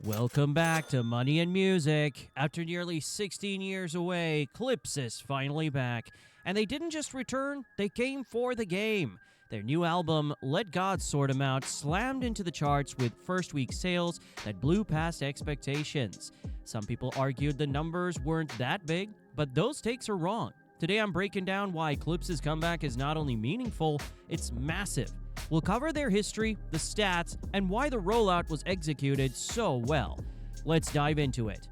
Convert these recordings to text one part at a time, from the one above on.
Welcome back to Money and Music. After nearly 16 years away, Clipse is finally back. And they didn't just return, they came for the game. Their new album, Let God Sort 'Em Out, slammed into the charts with first-week sales that blew past expectations. Some people argued the numbers weren't that big, but those takes are wrong. Today I'm breaking down why Clipse's comeback is not only meaningful, it's massive. We'll cover their history, the stats, and why the rollout was executed so well. Let's dive into it.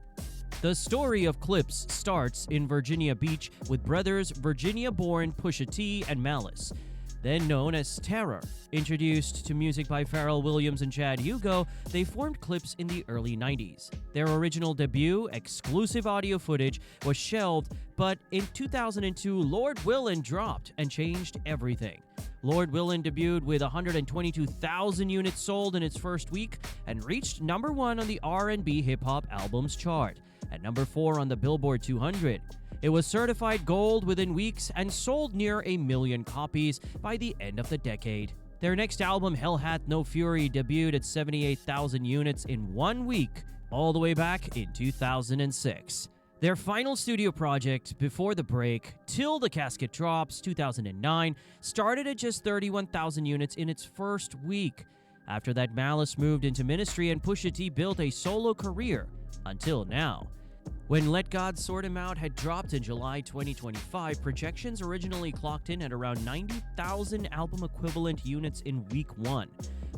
The story of Clipse starts in Virginia Beach with brothers Virginia-born Pusha T and Malice, then known as Terror. Introduced to music by Pharrell Williams and Chad Hugo, they formed Clipse in the early 90s. Their original debut, exclusive audio footage, was shelved, but in 2002, Lord Willin dropped and changed everything. Lord Willin debuted with 122,000 units sold in its first week and reached number 1 on the R&B hip-hop albums chart, at number 4 on the Billboard 200. It was certified gold within weeks and sold near 1 million copies by the end of the decade. Their next album, Hell Hath No Fury, debuted at 78,000 units in 1 week, all the way back in 2006. Their final studio project before the break, Till the Casket Drops, 2009, started at just 31,000 units in its first week. After that, Malice moved into ministry and Pusha T built a solo career, until now. When Let God Sort 'Em Out had dropped in July 2025, projections originally clocked in at around 90,000 album equivalent units in week 1,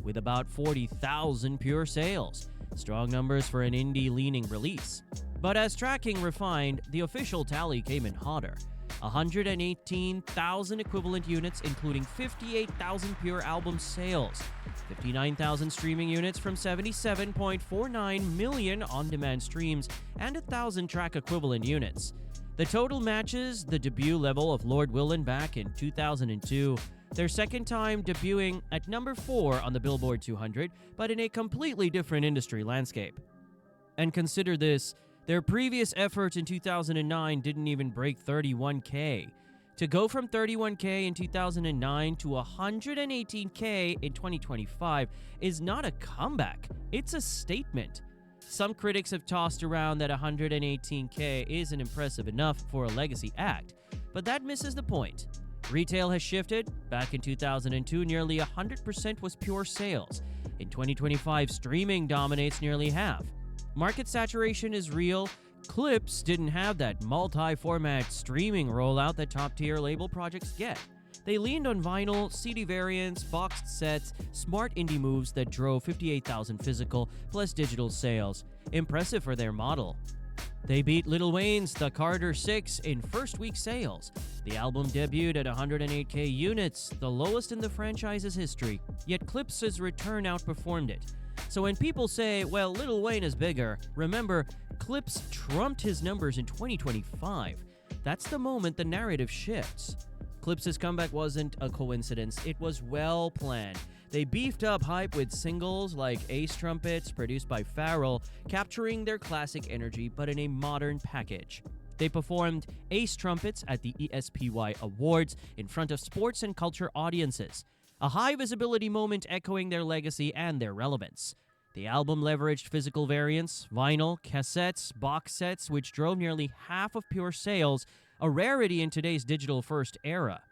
with about 40,000 pure sales. Strong numbers for an indie-leaning release. But as tracking refined, the official tally came in hotter. 118,000 equivalent units, including 58,000 pure album sales, 59,000 streaming units from 77.49 million on-demand streams, and 1,000 track equivalent units. The total matches the debut level of Lord Willin back in 2002, their second time debuting at number 4 on the Billboard 200, but in a completely different industry landscape. And consider this, their previous effort in 2009 didn't even break 31K. To go from 31K in 2009 to 118K in 2025 is not a comeback, it's a statement. Some critics have tossed around that 118K isn't impressive enough for a legacy act, but that misses the point. Retail has shifted. Back in 2002, nearly 100% was pure sales. In 2025, streaming dominates nearly half. Market saturation is real. Clipse didn't have that multi-format streaming rollout that top-tier label projects get. They leaned on vinyl, CD variants, boxed sets, smart indie moves that drove 58,000 physical plus digital sales. Impressive for their model. They beat Lil Wayne's The Carter 6 in first-week sales. The album debuted at 108K units, the lowest in the franchise's history, yet Clipse's return outperformed it. So when people say, well, Lil Wayne is bigger, remember, Clipse trumped his numbers in 2025. That's the moment the narrative shifts. Clipse's comeback wasn't a coincidence, it was well planned. They beefed up hype with singles like Ace Trumpets, produced by Pharrell, capturing their classic energy but in a modern package. They performed Ace Trumpets at the ESPY Awards in front of sports and culture audiences, a high-visibility moment echoing their legacy and their relevance. The album leveraged physical variants, vinyl, cassettes, box sets, which drove nearly half of pure sales, a rarity in today's digital-first era.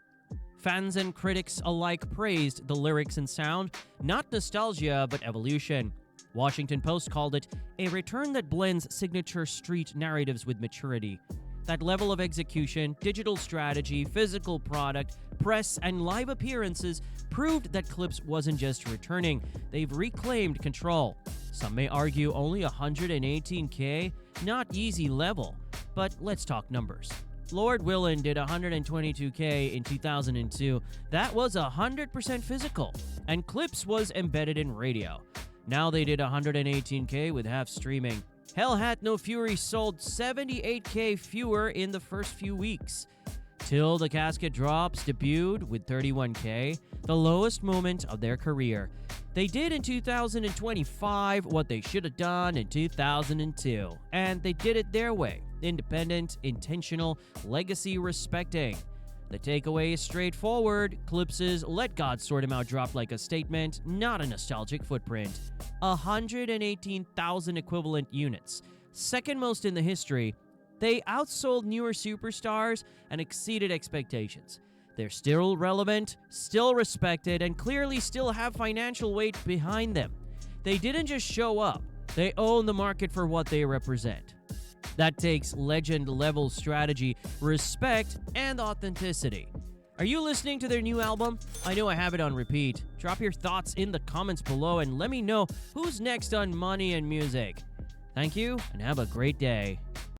Fans and critics alike praised the lyrics and sound, not nostalgia, but evolution. Washington Post called it a return that blends signature street narratives with maturity. That level of execution, digital strategy, physical product, press, and live appearances proved that Clipse wasn't just returning, they've reclaimed control. Some may argue only 118K, not easy level, but let's talk numbers. Lord Willin did 122K in 2002. That was 100% physical, and Clipse was embedded in radio. Now they did 118K with half streaming. Hell Hath No Fury sold 78K fewer in the first few weeks. Till the Casket Drops debuted with 31K, the lowest moment of their career. They did in 2025 what they should have done in 2002, and they did it their way, independent, intentional, legacy respecting. The takeaway is straightforward. Clipse's Let God Sort Him Out dropped like a statement, not a nostalgic footprint. 118,000 equivalent units, second most in the history. They outsold newer superstars and exceeded expectations. They're still relevant, still respected, and clearly still have financial weight behind them. They didn't just show up, they own the market for what they represent. That takes legend-level strategy, respect, and authenticity. Are you listening to their new album? I know I have it on repeat. Drop your thoughts in the comments below and let me know who's next on Money and Music. Thank you, and have a great day.